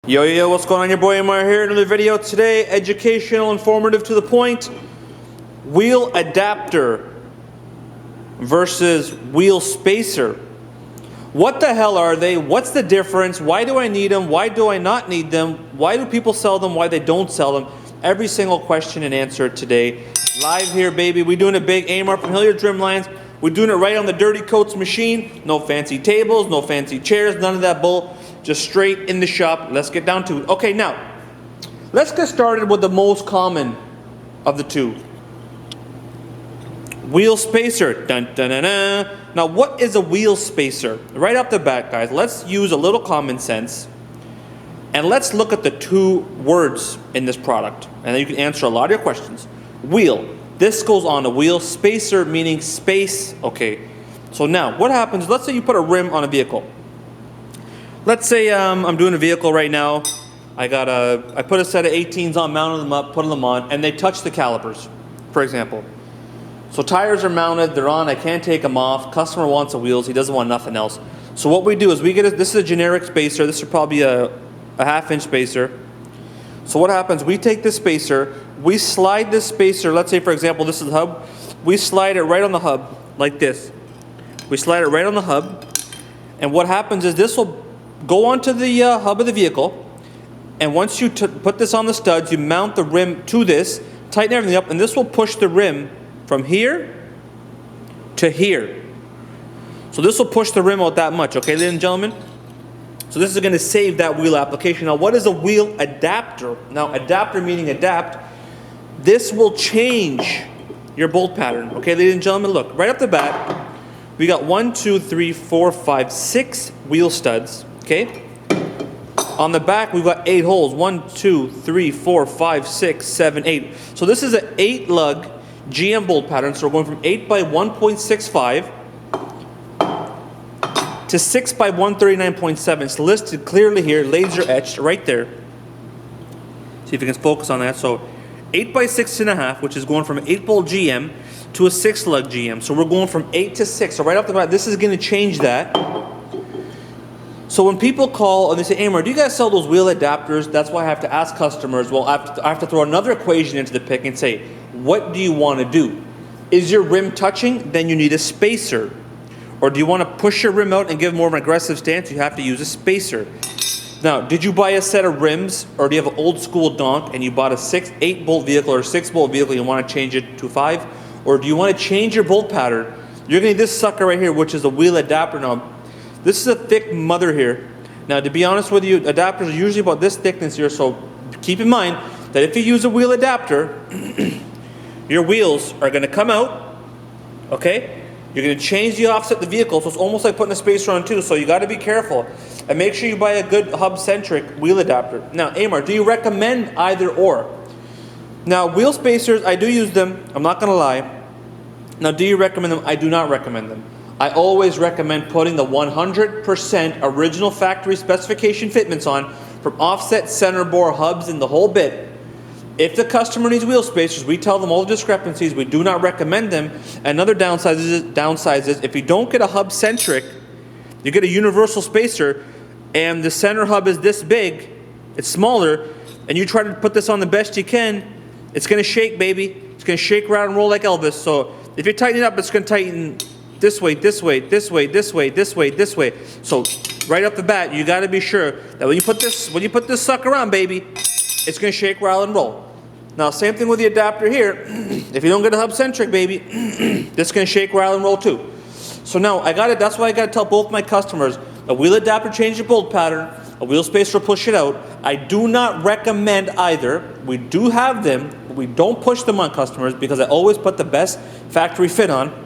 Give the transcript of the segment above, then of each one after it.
Yo, what's going on? Your boy AMAR here. Another video today, educational, informative, to the point. Wheel adapter versus wheel spacer. What the hell are they? What's the difference? Why do I need them? Why do I not need them? Why do people sell them? Why they don't sell them? Every single question and answer today. Live here, baby. We're doing a big AMAR from Hillyards Rimlines. We're doing it right on the Dirty Coats machine. No fancy tables, no fancy chairs, none of that bull. Just straight in the shop. Let's get down to it. Okay, now, let's get started with the most common of the two. Wheel spacer. Dun, dun, dun, dun. Now, what is a wheel spacer? Right off the bat, guys, let's use a little common sense. And let's look at the two words in this product. And then you can answer a lot of your questions. Wheel. This goes on a wheel. Spacer meaning space. Okay. So now, what happens? Let's say you put a rim on a vehicle. Let's say I'm doing a vehicle right now. I put a set of 18s on, mounted them up, put them on, and they touch the calipers, for example. So tires are mounted, they're on, I can't take them off. Customer wants the wheels, he doesn't want nothing else. So what we do is this is a generic spacer. This is probably a half-inch spacer. So what happens, we take this spacer, we slide this spacer, let's say for example this is the hub, we slide it right on the hub, like this. We slide it right on the hub, and what happens is this will go onto the hub of the vehicle, and once you put this on the studs, you mount the rim to this, tighten everything up, and this will push the rim from here to here. So this will push the rim out that much, okay, ladies and gentlemen? So this is going to save that wheel application. Now, what is a wheel adapter? Now, adapter meaning adapt. This will change your bolt pattern, okay, ladies and gentlemen? Look, right off the bat, we got 1, 2, 3, 4, 5, 6 wheel studs. Okay. On the back, we've got 8 holes. 1, 2, 3, 4, 5, 6, 7, 8. So this is an 8-lug GM bolt pattern. So we're going from 8 by 1.65 to 6 by 139.7. It's listed clearly here, laser etched right there. See if you can focus on that. So 8 by 6.5, which is going from an 8-bolt GM to a 6-lug GM. So we're going from 8 to 6. So right off the bat, this is going to change that. So when people call and they say, AMAR, do you guys sell those wheel adapters? That's why I have to ask customers, well, I have to throw another equation into the pic and say, what do you want to do? Is your rim touching? Then you need a spacer. Or do you want to push your rim out and give more of an aggressive stance? You have to use a spacer. Now, did you buy a set of rims, or do you have an old school donk and you bought a 8-bolt vehicle or 6-bolt vehicle and you want to change it to 5? Or do you want to change your bolt pattern? You're going to need this sucker right here, which is a wheel adapter. Now, this is a thick mother here. Now, to be honest with you, adapters are usually about this thickness here, so keep in mind that if you use a wheel adapter, your wheels are going to come out, okay? You're going to change the offset of the vehicle, so it's almost like putting a spacer on too, so you got to be careful. And make sure you buy a good hub-centric wheel adapter. Now, AMAR, do you recommend either or? Now, wheel spacers, I do use them, I'm not going to lie. Now, do you recommend them? I do not recommend them. I always recommend putting the 100% original factory specification fitments on from offset, center bore, hubs, and the whole bit. If the customer needs wheel spacers, we tell them all the discrepancies. We do not recommend them. Another downside is if you don't get a hub-centric, you get a universal spacer, and the center hub is this big, it's smaller, and you try to put this on the best you can, it's going to shake, baby. It's going to shake, rattle, and roll like Elvis. So if you tighten it up, it's going to tighten this way, this way, this way, this way, this way, this way. So right off the bat, you got to be sure that when you put this sucker on, baby, it's going to shake, rattle, and roll. Now, same thing with the adapter here. If you don't get a hub-centric, baby, this is going to shake, rattle, and roll too. So now, that's why I got to tell both my customers, a wheel adapter changes your bolt pattern, a wheel spacer will push it out. I do not recommend either. We do have them, but we don't push them on customers because I always put the best factory fit on.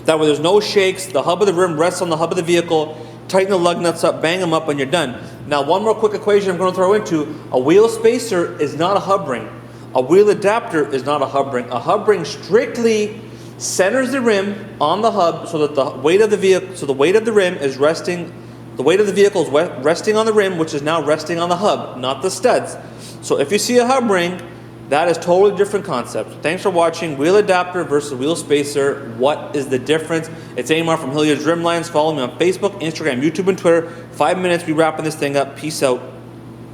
That way there's no shakes, the hub of the rim rests on the hub of the vehicle, tighten the lug nuts up, bang them up, and you're done. Now, one more quick equation I'm going to throw into, a wheel spacer is not a hub ring. A wheel adapter is not a hub ring. A hub ring strictly centers the rim on the hub so that the weight of the vehicle, so the weight of the rim is resting, the weight of the vehicle is resting on the rim, which is now resting on the hub, not the studs. So if you see a hub ring, that is totally different concept. Thanks for watching. Wheel adapter versus wheel spacer. What is the difference? It's AMAR from Hillyards Rimlines. Follow me on Facebook, Instagram, YouTube, and Twitter. 5 minutes, we wrapping this thing up. Peace out.